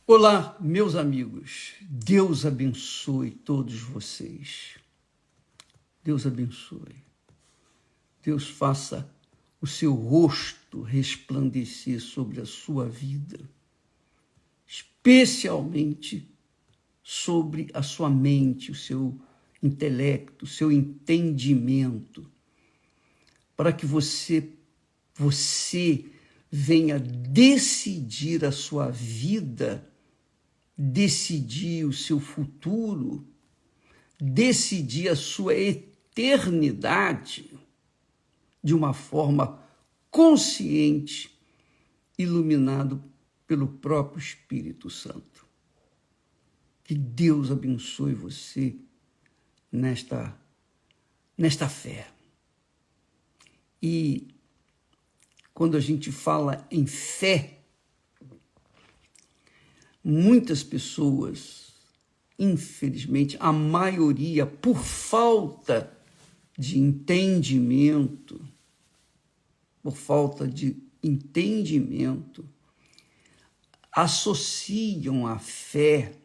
Olá, meus amigos. Deus abençoe todos vocês. Deus abençoe. Deus faça o seu rosto resplandecer sobre a sua vida, especialmente sobre a sua mente, o seu intelecto, o seu entendimento, para que você venha decidir a sua vida, decidir o seu futuro, decidir a sua eternidade de uma forma consciente, iluminado pelo próprio Espírito Santo. Que Deus abençoe você nesta fé. E quando a gente fala em fé, muitas pessoas, infelizmente, a maioria, por falta de entendimento, associam a fé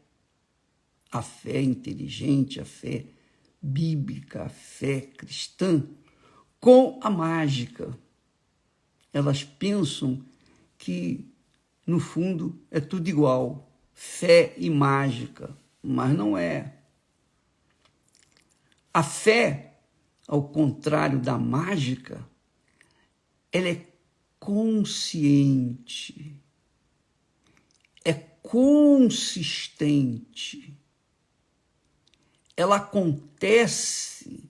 inteligente, a fé bíblica, a fé cristã, com a mágica. Elas pensam que, no fundo, é tudo igual, fé e mágica, mas não é. A fé, ao contrário da mágica, ela é consciente, é consistente, ela acontece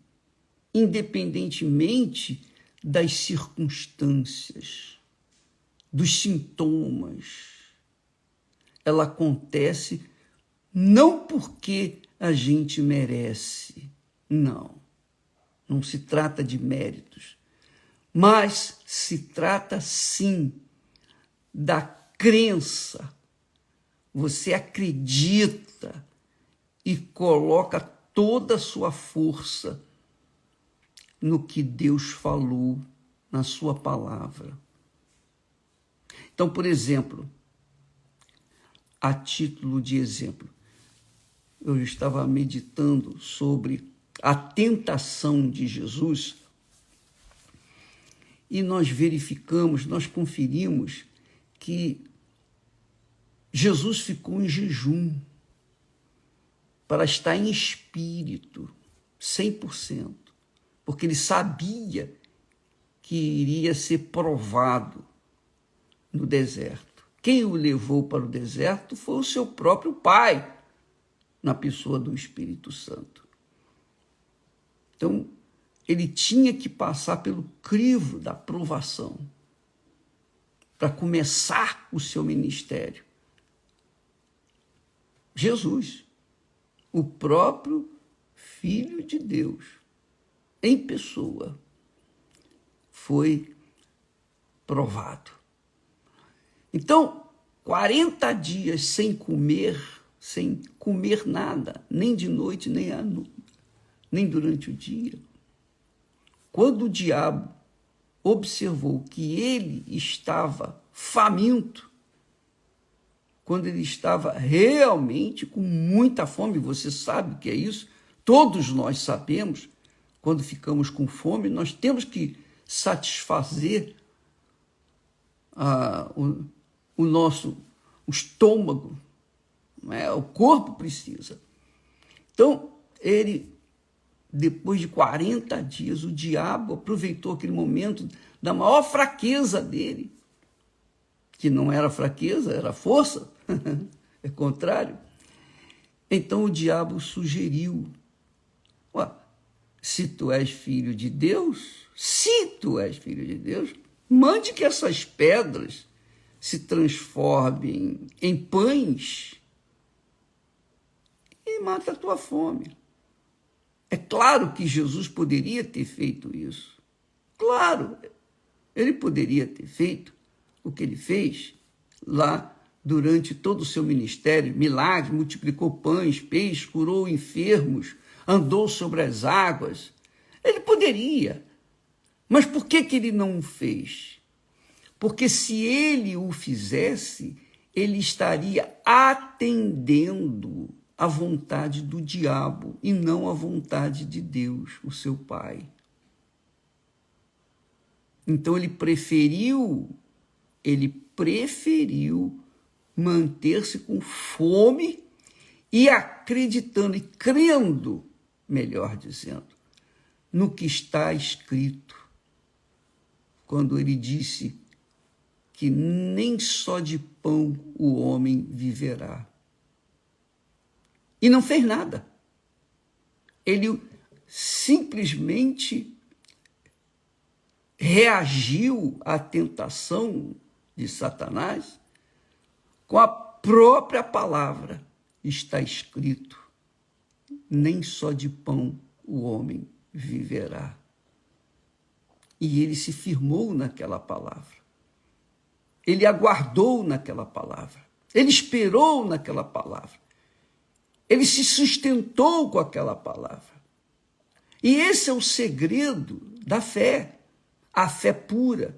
independentemente das circunstâncias, dos sintomas. Ela acontece não porque a gente merece, não se trata de méritos, mas se trata sim da crença. Você acredita e coloca toda a sua força no que Deus falou na sua palavra. Então, por exemplo, a título de exemplo, eu estava meditando sobre a tentação de Jesus e nós conferimos que Jesus ficou em jejum para estar em espírito, 100%, porque ele sabia que iria ser provado no deserto. Quem o levou para o deserto foi o seu próprio Pai, na pessoa do Espírito Santo. Então, ele tinha que passar pelo crivo da provação para começar o seu ministério. Jesus, o próprio Filho de Deus, em pessoa, foi provado. Então, 40 dias sem comer nada, nem de noite, nem durante o dia. Quando o diabo observou que ele estava faminto, quando ele estava realmente com muita fome, você sabe o que é isso? Todos nós sabemos, quando ficamos com fome, nós temos que satisfazer o nosso estômago, né? O corpo precisa. Então, depois de 40 dias, o diabo aproveitou aquele momento da maior fraqueza dele, que não era fraqueza, era força, é contrário. Então o diabo sugeriu, se tu és filho de Deus, mande que essas pedras se transformem em pães e mata a tua fome. É claro que Jesus poderia ter feito isso. Claro, ele poderia ter feito o que ele fez lá durante todo o seu ministério, milagres, multiplicou pães, peixes, curou enfermos, andou sobre as águas. Ele poderia, mas por que ele não o fez? Porque se ele o fizesse, ele estaria atendendo à vontade do diabo e não à vontade de Deus, o seu Pai. Então ele preferiu manter-se com fome e acreditando e crendo, melhor dizendo, no que está escrito, quando ele disse que nem só de pão o homem viverá. E não fez nada. Ele simplesmente reagiu à tentação de Satanás com a própria palavra. Está escrito, nem só de pão o homem viverá. E ele se firmou naquela palavra. Ele aguardou naquela palavra. Ele esperou naquela palavra. Ele se sustentou com aquela palavra. E esse é o segredo da fé. A fé pura.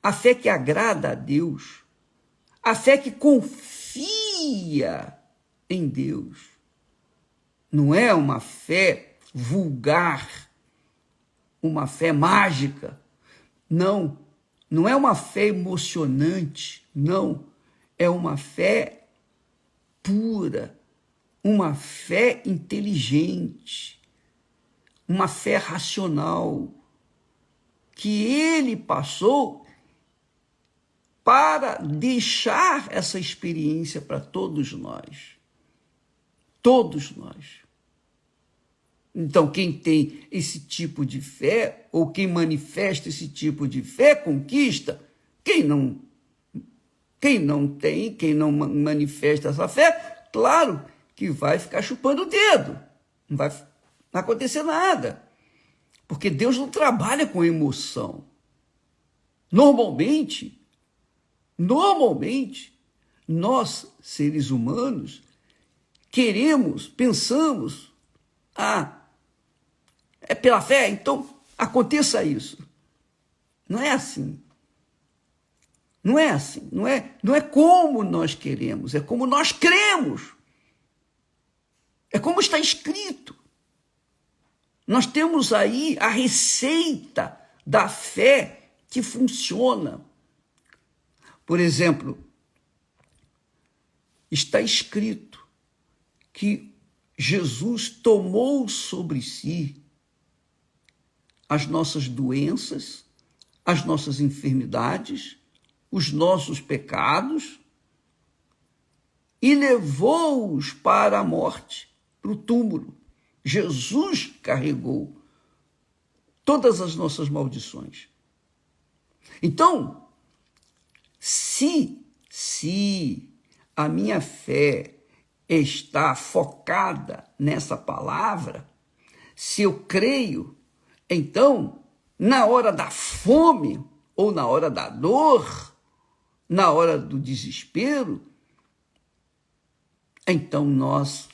A fé que agrada a Deus. A fé que confia em Deus. Não é uma fé vulgar, uma fé mágica. Não é uma fé emocionante. Não, é uma fé pura, uma fé inteligente, uma fé racional, que ele passou para deixar essa experiência para todos nós. Todos nós. Então, quem tem esse tipo de fé, ou quem manifesta esse tipo de fé, conquista. Quem não tem, quem não manifesta essa fé, claro que vai ficar chupando o dedo. Não vai acontecer nada. Porque Deus não trabalha com emoção. Normalmente, nós, seres humanos, pensamos, é pela fé, então aconteça isso. Não é assim. Não é assim. Não é como nós queremos, é como nós cremos. É como está escrito. Nós temos aí a receita da fé que funciona. Por exemplo, está escrito que Jesus tomou sobre si as nossas doenças, as nossas enfermidades, os nossos pecados e levou-os para a morte, para o túmulo. Jesus carregou todas as nossas maldições. Então, se a minha fé está focada nessa palavra, se eu creio, então, na hora da fome, ou na hora da dor, na hora do desespero, então nós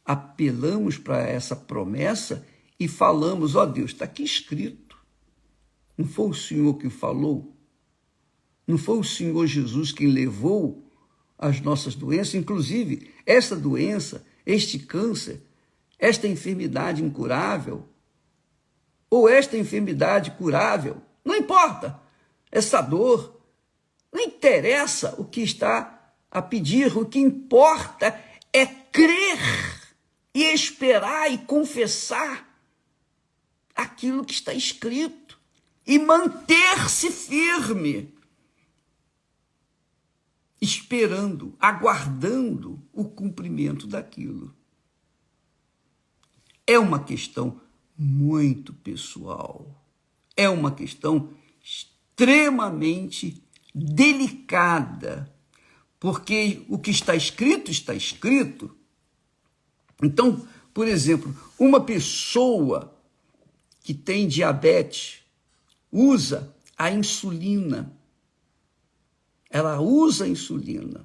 apelamos para essa promessa e falamos, Deus, está aqui escrito. Não foi o Senhor que falou? Não foi o Senhor Jesus quem levou as nossas doenças? Inclusive, essa doença, este câncer, esta enfermidade incurável, ou esta enfermidade curável, não importa, essa dor, não interessa o que está a pedir, o que importa é crer e esperar e confessar aquilo que está escrito e manter-se firme, esperando, aguardando o cumprimento daquilo. É uma questão muito pessoal, é uma questão extremamente delicada, porque o que está escrito, está escrito. Então, por exemplo, uma pessoa que tem diabetes usa a insulina. Ela usa a insulina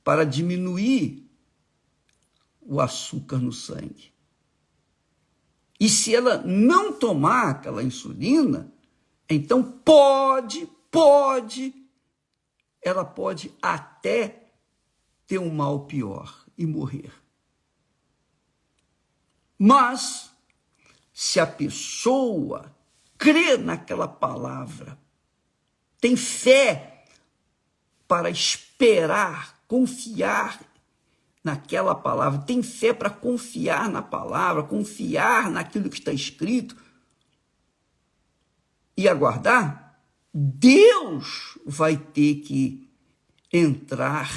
para diminuir o açúcar no sangue. E se ela não tomar aquela insulina, então pode ela pode até ter um mal pior e morrer. Mas, se a pessoa crê naquela palavra, tem fé para esperar, confiar naquela palavra, tem fé para confiar na palavra, confiar naquilo que está escrito e aguardar, Deus vai ter que entrar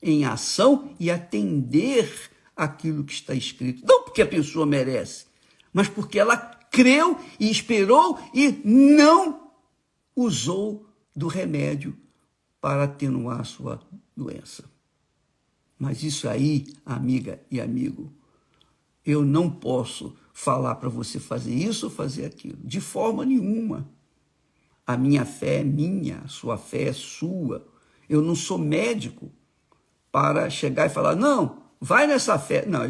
em ação e atender aquilo que está escrito. Não porque a pessoa merece, mas porque ela creu e esperou e não usou do remédio para atenuar a sua doença. Mas isso aí, amiga e amigo, eu não posso falar para você fazer isso ou fazer aquilo, de forma nenhuma. A minha fé é minha, a sua fé é sua. Eu não sou médico para chegar e falar, não, vai nessa fé. Não,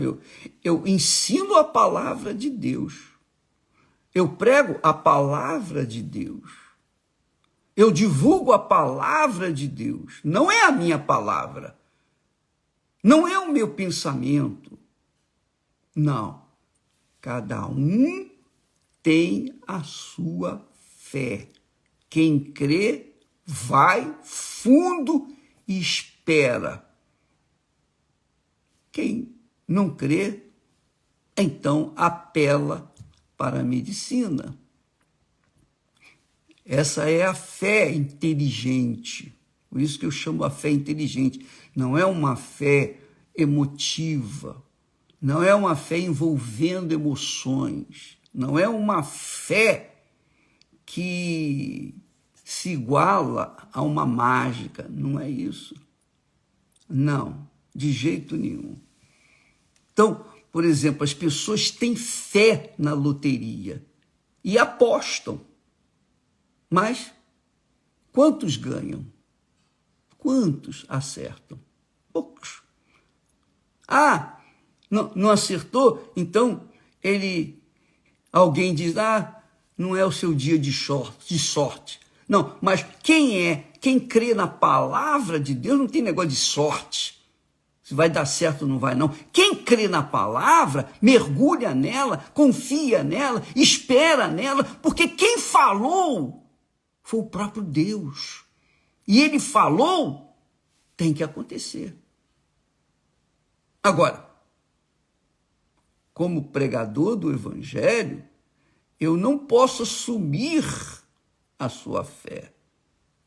eu ensino a palavra de Deus. Eu prego a palavra de Deus. Eu divulgo a palavra de Deus. Não é a minha palavra. Não é o meu pensamento. Não. Cada um tem a sua fé. Quem crê, vai fundo e espera. Quem não crê, então apela para a medicina. Essa é a fé inteligente. Por isso que eu chamo a fé inteligente. Não é uma fé emotiva. Não é uma fé envolvendo emoções. Não é uma fé que se iguala a uma mágica. Não é isso. Não, de jeito nenhum. Então, por exemplo, as pessoas têm fé na loteria e apostam. Mas quantos ganham? Quantos acertam? Poucos. Ah, não acertou? Então alguém diz, não é o seu dia de sorte. Não, mas quem crê na palavra de Deus não tem negócio de sorte. Se vai dar certo ou não vai, não. Quem crê na palavra, mergulha nela, confia nela, espera nela, porque quem falou foi o próprio Deus. E ele falou, tem que acontecer. Agora, como pregador do Evangelho, eu não posso assumir a sua fé.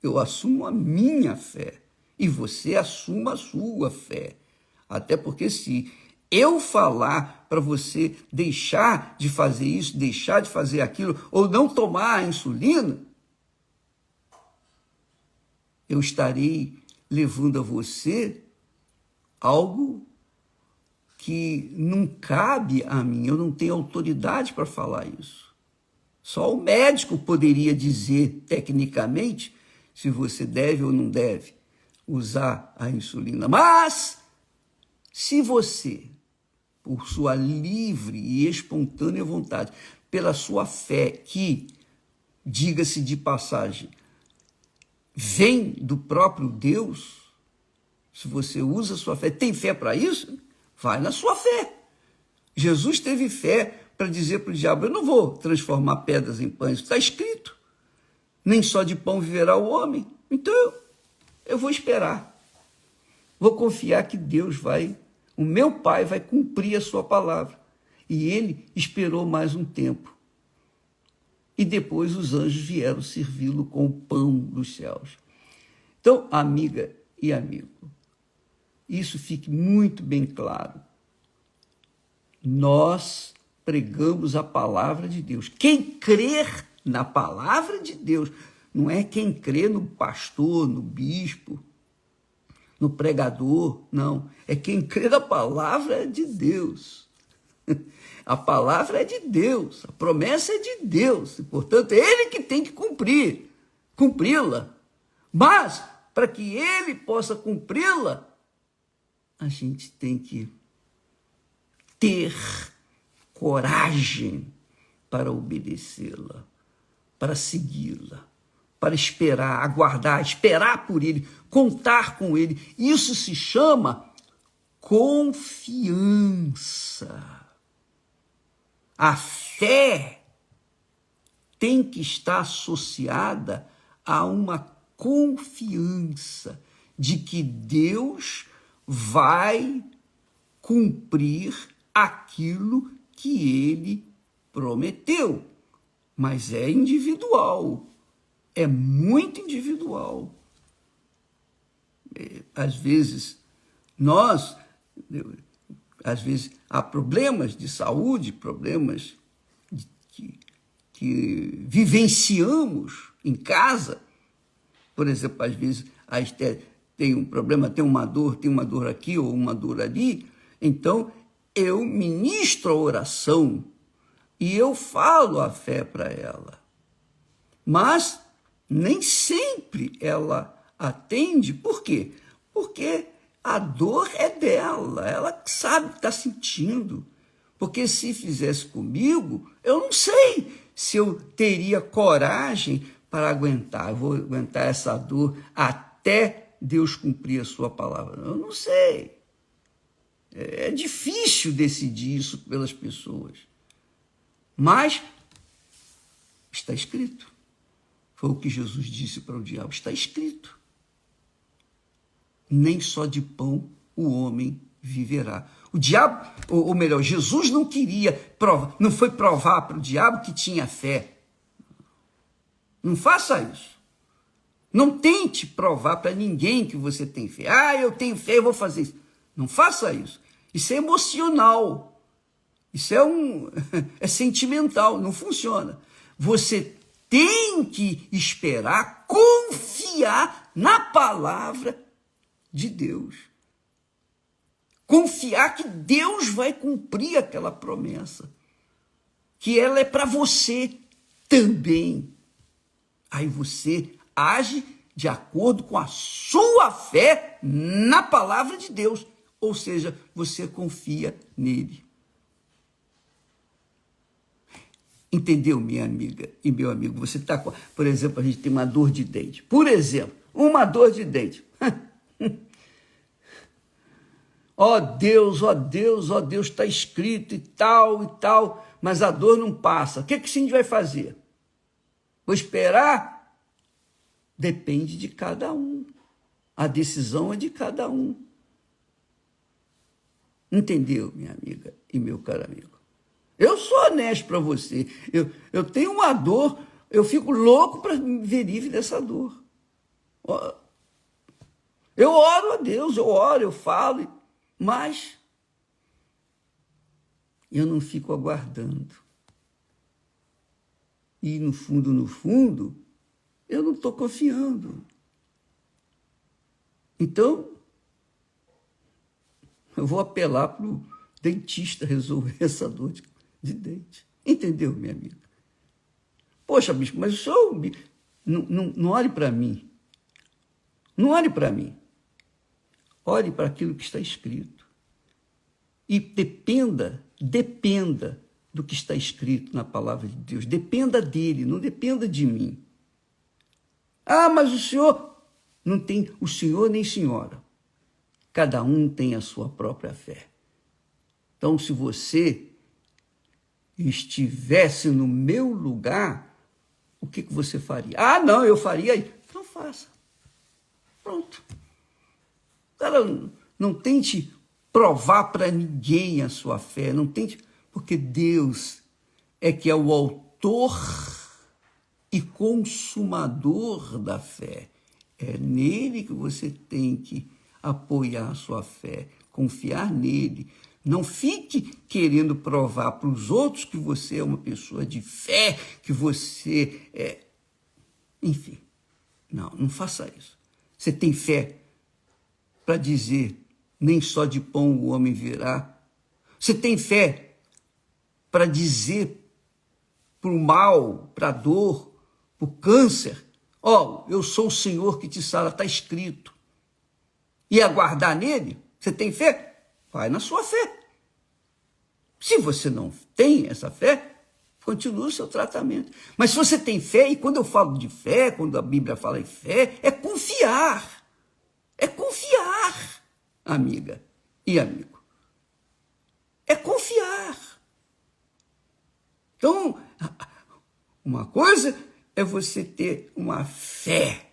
Eu assumo a minha fé. E você assuma a sua fé. Até porque se eu falar para você deixar de fazer isso, deixar de fazer aquilo, ou não tomar a insulina, eu estarei levando a você algo que não cabe a mim. Eu não tenho autoridade para falar isso. Só o médico poderia dizer, tecnicamente, se você deve ou não deve usar a insulina. Mas, se você, por sua livre e espontânea vontade, pela sua fé, que, diga-se de passagem, vem do próprio Deus, se você usa a sua fé, tem fé para isso? Vai na sua fé. Jesus teve fé para dizer para o diabo, eu não vou transformar pedras em pães, está escrito. Nem só de pão viverá o homem. Então, eu vou esperar. Vou confiar que Deus o meu Pai vai cumprir a sua palavra. E ele esperou mais um tempo. E depois os anjos vieram servi-lo com o pão dos céus. Então, amiga e amigo, isso fique muito bem claro. Nós pregamos a palavra de Deus. Quem crer na palavra de Deus, não é quem crê no pastor, no bispo, no pregador, não. É quem crê na palavra de Deus. A palavra é de Deus, a promessa é de Deus, e, portanto, é Ele que tem que cumpri-la. Mas, para que Ele possa cumpri-la, a gente tem que ter coragem para obedecê-la, para segui-la, para esperar, aguardar, esperar por ele, contar com ele. Isso se chama confiança. A fé tem que estar associada a uma confiança de que Deus vai cumprir aquilo que ele prometeu. Mas é individual, é muito individual. Às vezes, há problemas de saúde, problemas que vivenciamos em casa. Por exemplo, às vezes a Esther tem um problema, tem uma dor aqui ou uma dor ali. Então, eu ministro a oração e eu falo a fé para ela. Mas nem sempre ela atende. Por quê? Porque a dor é dela, ela sabe o que está sentindo. Porque se fizesse comigo, eu não sei se eu teria coragem para aguentar. Eu vou aguentar essa dor até Deus cumprir a sua palavra. Eu não sei. É difícil decidir isso pelas pessoas. Mas está escrito. Foi o que Jesus disse para o diabo. Está escrito. Nem só de pão o homem viverá. O diabo, ou melhor, Jesus não queria provar, não foi provar para o diabo que tinha fé. Não faça isso. Não tente provar para ninguém que você tem fé. Ah, eu tenho fé, eu vou fazer isso. Não faça isso. Isso é emocional. Isso é sentimental, não funciona. Você tem que esperar, confiar na palavra de Deus. Confiar que Deus vai cumprir aquela promessa. Que ela é para você também. Aí você age de acordo com a sua fé na palavra de Deus. Ou seja, você confia nele. Entendeu, minha amiga e meu amigo? Você está com, por exemplo, a gente tem uma dor de dente. Por exemplo, uma dor de dente. Ó Deus, ó Deus, ó Deus, está escrito e tal, mas a dor não passa. O que a gente vai fazer? Vou esperar? Depende de cada um. A decisão é de cada um. Entendeu, minha amiga e meu caro amigo? Eu sou honesto para você. Eu tenho uma dor, eu fico louco para me ver livre dessa dor. Eu oro a Deus, eu falo, mas eu não fico aguardando. E no fundo, eu não estou confiando. Então, eu vou apelar para o dentista resolver essa dor de dente. Entendeu, minha amiga? Poxa, bispo, mas o senhor não olhe para mim. Não olhe para mim. Olhe para aquilo que está escrito. E dependa do que está escrito na palavra de Deus. Dependa dele, não dependa de mim. Ah, mas o senhor não tem o senhor nem senhora. Cada um tem a sua própria fé. Então, se você estivesse no meu lugar, o que você faria? Ah, não, eu faria. Então faça. Pronto. Cara, não tente provar para ninguém a sua fé. Não tente, porque Deus é que é o autor e consumador da fé. É nele que você tem que apoiar a sua fé, confiar nele. Não fique querendo provar para os outros que você é uma pessoa de fé, que você é... Enfim, não faça isso. Você tem fé para dizer, nem só de pão o homem viverá. Você tem fé para dizer para o mal, para a dor, para o câncer, eu sou o Senhor que te sara, está escrito. E aguardar nele, você tem fé? Vai na sua fé. Se você não tem essa fé, Continua o seu tratamento. Mas se você tem fé, e quando eu falo de fé, quando a Bíblia fala em fé, é confiar. É confiar, amiga e amigo. É confiar. Então, uma coisa é você ter uma fé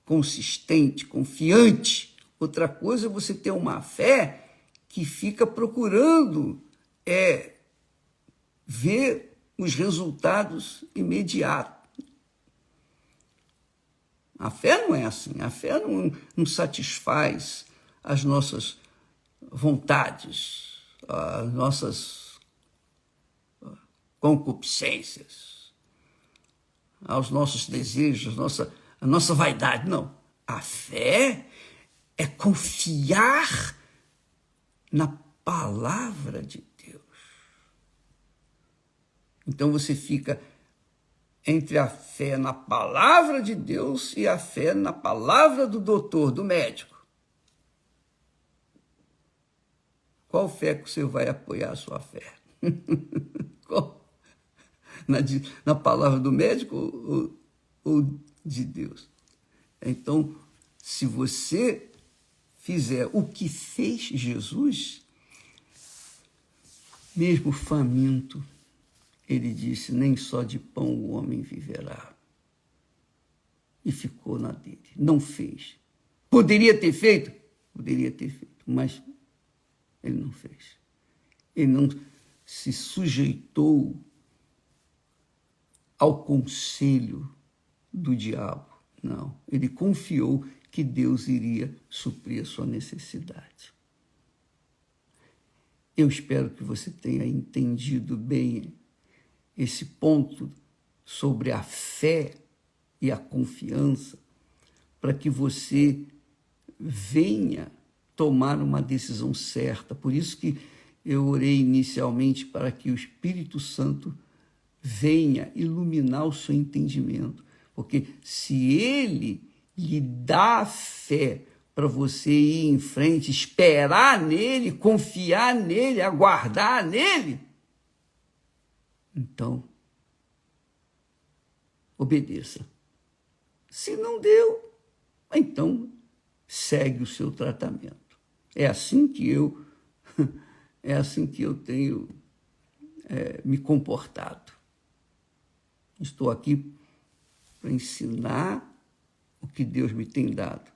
consistente, confiante. Outra coisa é você ter uma fé que fica procurando ver os resultados imediatos. A fé não é assim. A fé não satisfaz as nossas vontades, as nossas concupiscências, aos nossos desejos, a nossa vaidade. Não. A fé é confiar na palavra de Deus. Então você fica entre a fé na palavra de Deus e a fé na palavra do doutor, do médico. Qual fé que você vai apoiar a sua fé? Na palavra do médico ou de Deus? Então, se você fizer o que fez Jesus, mesmo faminto, ele disse, nem só de pão o homem viverá. E ficou na dele. Não fez. Poderia ter feito? Poderia ter feito, mas ele não fez. Ele não se sujeitou ao conselho do diabo. Não. Ele confiou que Deus iria suprir a sua necessidade. Eu espero que você tenha entendido bem esse ponto sobre a fé e a confiança, para que você venha tomar uma decisão certa. Por isso que eu orei inicialmente para que o Espírito Santo venha iluminar o seu entendimento, porque se ele lhe dá fé para você ir em frente, esperar nele, confiar nele, aguardar nele, então, obedeça. Se não deu, então segue o seu tratamento. É assim que eu tenho me comportado. Estou aqui para ensinar o que Deus me tem dado.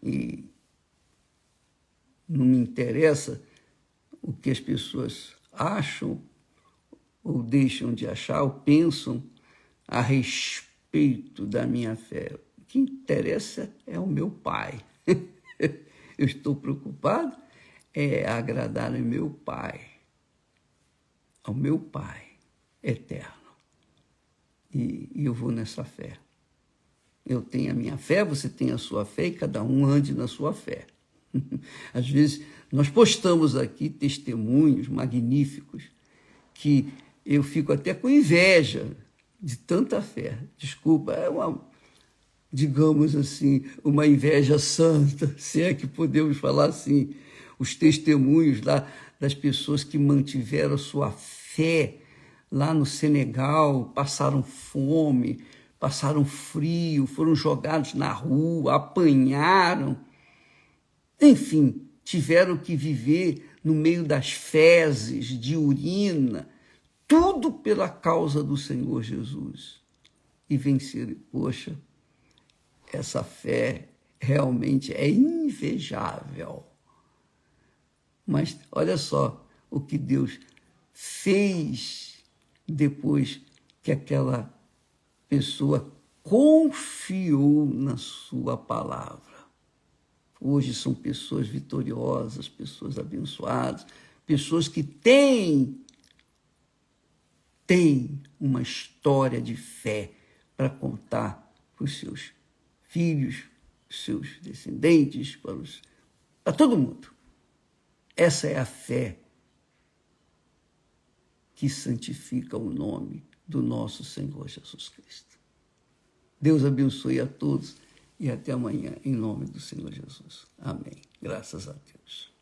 E não me interessa o que as pessoas acham ou deixam de achar, ou pensam a respeito da minha fé. O que interessa é o meu Pai. Eu estou preocupado agradar ao meu Pai eterno. E eu vou nessa fé. Eu tenho a minha fé, você tem a sua fé, e cada um ande na sua fé. Às vezes, nós postamos aqui testemunhos magníficos que eu fico até com inveja de tanta fé. Desculpa, digamos assim, uma inveja santa, se é que podemos falar assim. Os testemunhos lá das pessoas que mantiveram sua fé lá no Senegal, passaram fome, passaram frio, foram jogados na rua, apanharam. Enfim, tiveram que viver no meio das fezes, de urina, tudo pela causa do Senhor Jesus. E venceram. Poxa, essa fé realmente é invejável. Mas olha só o que Deus fez depois que aquela pessoa confiou na sua palavra. Hoje são pessoas vitoriosas, pessoas abençoadas, pessoas que têm uma história de fé para contar para os seus filhos, seus descendentes, para todo mundo. Essa é a fé que santifica o nome do nosso Senhor Jesus Cristo. Deus abençoe a todos e até amanhã, em nome do Senhor Jesus. Amém. Graças a Deus.